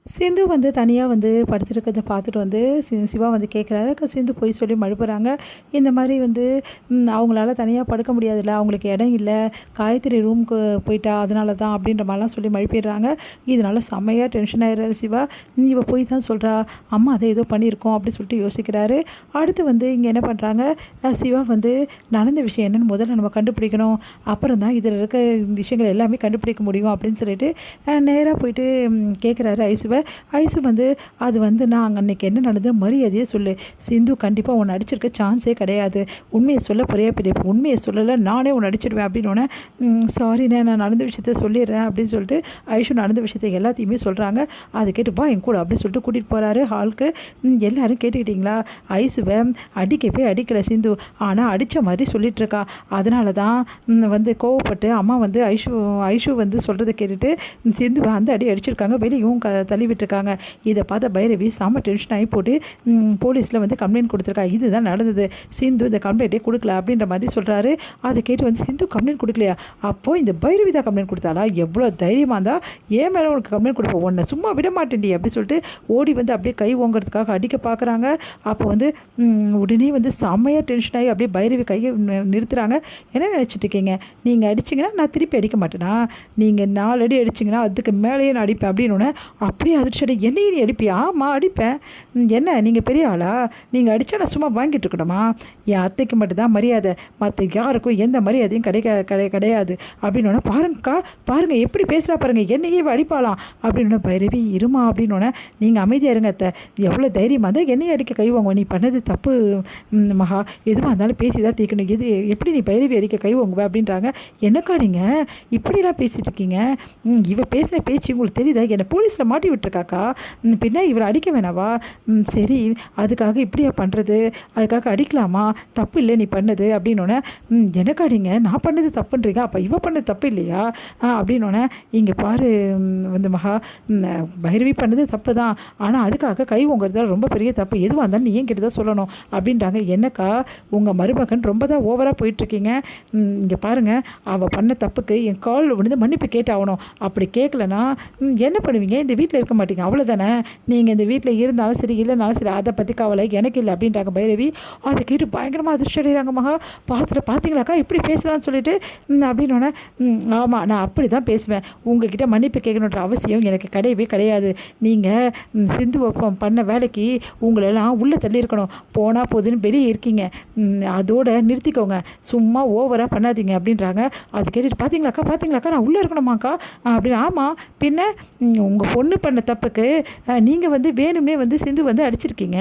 சிந்து வந்து தனியா வந்து படுத்துருக்கிறத பார்த்துட்டு வந்து சிவா வந்து கேட்குறாரு. சிந்து பொய் சொல்லி மழுப்புறாங்க. இந்த மாரி வந்து அவங்களால தனியா படுக்க முடியாதுல்ல, அவங்களுக்கு இடம் இல்ல. காயத்ரி ரூமுக்கு போயிட்டா அதனால தான் அப்படின்ற மாரிலாம் சொல்லி மழுப்பிடுறாங்க. இதனால செம்மையா டென்ஷன் ஆயிடுறாரு சிவா. இவ பொய் தான் சொல்றா, அம்மா அதை ஏதோ பண்ணியிருக்கோம் அப்படி சொல்லிட்டு யோசிக்கிறாரு. அடுத்து வந்து இங்கே என்ன பண்ணுறாங்க, சிவா வந்து நடந்த விஷயம் என்னன்னு முதல்ல நம்ம கண்டுபிடிக்கணும். அப்புறம் தான் இதில் இருக்க விஷயங்கள் எல்லாமே கண்டுபிடிக்க முடியும் அப்படின்னு சொல்லிட்டு நேராக போயிட்டு கேட்குறாரு ஐசுவை. ஐசு வந்து அது வந்து நான் அங்கே அன்றைக்கி என்ன நடந்தது மரியாதையே சொல்லு. சிந்து கண்டிப்பாக உன்னை அடிச்சிருக்க சான்ஸே கிடையாது. உண்மையை சொல்ல போறியா பெரிய உண்மையை சொல்லலை நானே உன்னை அடிச்சிடுவேன் அப்படின்னோடனே சாரிண்ணே நான் நடந்த விஷயத்த சொல்லிடுறேன் அப்படின்னு சொல்லிட்டு ஐஷு நடந்த விஷயத்த எல்லாத்தையுமே சொல்கிறாங்க. அதை கேட்டுப்பா என் கூட அப்படின்னு சொல்லிட்டு கூட்டிகிட்டு போகிறாரு ஹாலுக்கு. எல்லோரும் கேட்டுக்கிட்டிங்களா, ஐசுவை அடிக்கவே அடிக்கலை சிந்து, ஆனால் அடித்த மாதிரி சொல்லிட்டு இருக்கா. அதனால தான் வந்து கோவப்பட்டு அம்மா வந்து ஐஷு வந்து சொல்கிறத கேட்டுட்டு சிந்துவை அந்த அடி அடிச்சிருக்காங்க, வெளியும் தள்ளி விட்டுருக்காங்க. இதை பார்த்த பைரவி செம்ம டென்ஷன் ஆகி போட்டு போலீஸில் வந்து கம்ப்ளைண்ட் கொடுத்துருக்கா. இதுதான் நடந்தது, சிந்து இந்த கம்ப்ளைண்ட்டே கொடுக்கல அப்படின்ற மாதிரி சொல்கிறாரு. அதை கேட்டு வந்து சிந்து கம்ப்ளைண்ட் கொடுக்கலையா, அப்போது இந்த பைரவி தான் கம்ப்ளைண்ட் கொடுத்தாளா, எவ்வளோ தைரியமாக இருந்தால் ஏன் மேலே உனக்கு கம்ப்ளைண்ட் கொடுப்போம், உன்னை சும்மா விட மாட்டேன்டி அப்படி சொல்லிட்டு ஓடி வந்து அப்படியே கை ஓங்கிறதுக்காக அடிக்க பார்க்குறாங்க. அப்போ வந்து உடனே வந்து செம்மையாக டென்ஷன் ஆகி அப்படியே பைரவி கையை நிறுத்துகிறாங்க. என்ன நினச்சிட்டு இருக்கீங்க, நீங்கள் அடிச்சிங்கன்னா நான் திருப்பி அடிக்க மாட்டேனா, நீங்கள் 4 அடி அடிச்சிங்கன்னா அதுக்கு மேலேயே நான் அடிப்பேன் அப்படின்னு. அப்படியே அதிர்ச்சி என்னையும் நீ அடிப்பியா, ஆமாம் அடிப்பேன், என்ன நீங்கள் பெரிய ஆளா, நீங்கள் அடித்தா நான் சும்மா வாங்கிட்டு இருக்கணுமா, என் அத்தைக்கு மட்டும்தான் மரியாதை, மற்ற யாருக்கும் எந்த மரியாதையும் கிடையாது அப்படின்னு. பாருங்கக்கா பாருங்கள் எப்படி பேசுகிறா பாருங்கள், என்னையே அடிப்பாளாம் அப்படின்னு. பைரவி இருமா அப்படின்னு. நீங்கள் அமைதியாக இருங்க அத்தை, எவ்வளோ தைரியமாக இருந்தால் என்னையே அடிக்க கை வாங்குவோம், நீ பண்ணது தப்பு மகா, எதுவாக இருந்தாலும் பேசி தான் தீர்க்கணும், எது எப்படி நீ பைரவி அடிக்க கை வாங்குவ அப்படின்றாங்க. என்னக்கா நீங்கள் இப்படிலாம் பேசிகிட்டு இருக்கீங்க, இவ பேசின பேச்சு உங்களுக்கு தெரியுதா, என்னை போலீஸில் மாட்டி விட்டுருக்காக்கா, பின்ன இவரை அடிக்க வேணாவா, சரி அதுக்காக இப்படியா பண்ணுறது, அதுக்காக அடிக்கலாமா, தப்பு இல்லை நீ பண்ணது அப்படின்னோடனே. எனக்கா நீங்கள் நான் பண்ணது தப்புன்றீங்க, அப்போ இவ பண்ணது தப்பு இல்லையா அப்படின்னோடனே. இங்கே பாரு வந்து மகா, பைரவி பண்ணது தப்பு தான், ஆனால் அதுக்காக கை உங்கிறதால ரொம்ப பெரிய தப்பு, எதுவாக இருந்தாலும் நீ ஏன் கிட்ட தான் சொல்லணும் அப்படின்றாங்க. என்னக்கா உங்கள் மருமகன் ரொம்ப தான் ஓவராக போயிட்டுருக்கீங்க, இங்கே பாருங்கள் அவள் பண்ண தப்புக்கு என் காலில் விழுந்து மன்னிப்பு கேட்டாகணும், அப்படி கேட்கலன்னா என்ன பண்ணுவீங்க, இந்த வீட்டில் இருக்க மாட்டீங்க அவ்வளோதானே, நீங்கள் இந்த வீட்டில் இருந்தாலும் சரி இல்லைனாலும் சரி அதை பற்றி கவலை எனக்கு இல்லை அப்படின்றாங்க பைரவி. அதை கேட்டு பயங்கரமாக அதிர்ச்சி அடைகிறாங்க. மகா பார்த்தீங்களாக்கா இப்படி பேசலான்னு சொல்லிட்டு அப்படின்னோடனே. ஆமாம் நான் அப்படி தான் பேசுவேன், உங்ககிட்ட மன்னிப்பு கேட்கணுன்ற அவசியம் எனக்கு கிடையவே கிடையாது, நீங்கள் சிந்து பண்ண வேலைக்கு உங்களெல்லாம் உள்ளே தள்ளி இருக்கணும், போனால் போதுன்னு வெளியே இருக்கீங்க, அதோட நிறுத்திக்கோங்க, சும்மா ஓவராக பண்ணாதீங்க அப்படின்றாங்க. அது கேட்டுட்டு பார்த்தீங்களாக்கா நான் உள்ளே இருக்கணுமாக்கா அப்படின்னு. ஆமாம் பின்ன உங்கள் பொண்ணு பண்ண தப்புக்கு நீங்கள் வந்து வேணும்னே வந்து சிந்து வந்து அடிச்சிருக்கீங்க,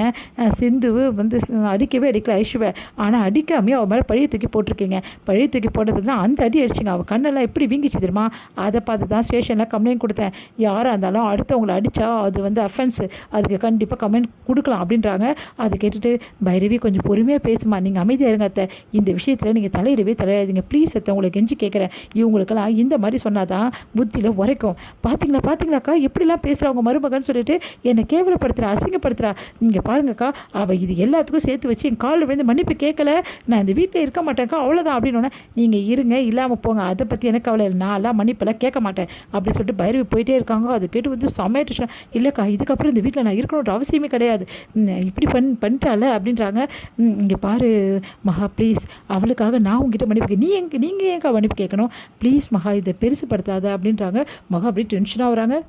சிந்து வந்து அடிக்கவே அடிக்கல ஐஷுவை, ஆனால் அடிக்காமே அவள் மேலே பழியை தூக்கி போட்டிருக்கீங்க, பழியை தூக்கி போட்டது தான் அந்த அடி அடிச்சிங்க, அவள் கண்ணெல்லாம் எப்படி வீங்கிச்சு தெரியுமா, அதை பார்த்து தான் ஸ்டேஷனில் கம்ப்ளைண்ட் கொடுத்தேன், யாராக இருந்தாலும் அடுத்தவங்களை அடித்தா அது வந்து அஃபென்ஸு, அதுக்கு கண்டிப்பாக கம்ப்ளைண்ட் கொடுக்கலாம் அப்படின்றாங்க. அதை கேட்டுட்டு பைரவி கொஞ்சம் பொறுமையாக பேசுமா, நீங்கள் அமைதியாக இருங்க அத்தை, இந்த விஷயத்தில் நீங்கள் தலையிடவே தலையிடாதீங்க ப்ளீஸ் அத்தை, உங்களை கெஞ்சி கேட்குறேன், இவங்களுக்கெல்லாம் இந்த மாதிரி சொன்னால் தான் புத்தியில் உரைக்கும், பார்த்தீங்களாக்கா எப்படிலாம் பேசுகிறவங்க மருமகன் சொல்லிட்டு என்னை கேவலப்படுத்துகிறா அசிங்கப்படுத்துகிறா, இங்கே பாருங்கக்கா அவள் இது எல்லாத்துக்கும் சேர்த்து வச்சு என் காலில் விழுந்து மன்னிப்பு கேட்கல, நான் இந்த வீட்டில் இருக்க மாட்டேங்க்கா அவ்வளோதான் அப்படின்னோடனே. நீங்கள் இருங்க இல்லாமல் போங்க, அதை பற்றி எனக்கு கவலை இல்லை, நான்லாம் மன்னிப்பெல்லாம் கேட்க மாட்டேன் அப்படின்னு சொல்லிட்டு பைரவி போயிட்டே இருக்காங்க. அது கேட்டு வந்து செம்மையாட்டு இல்லைக்கா இதுக்கப்புறம் இந்த வீட்டில் நான் இருக்கணுன்ற அவசியமே கிடையாது, இப்படி பண்ணிட்டால அப்படின்றாங்க. இங்கே பாரு மகா ப்ளீஸ், அவளுக்காக நான் உங்ககிட்ட மன்னிப்பு நீங்கள் ஏன்க்கா மன்னிப்பு கேட்கணும், ப்ளீஸ் மகா இதை பெருசுப்படுத்தாத அப்படின்றாங்க. மகா அப்படி டென்ஷனாக வராங்க.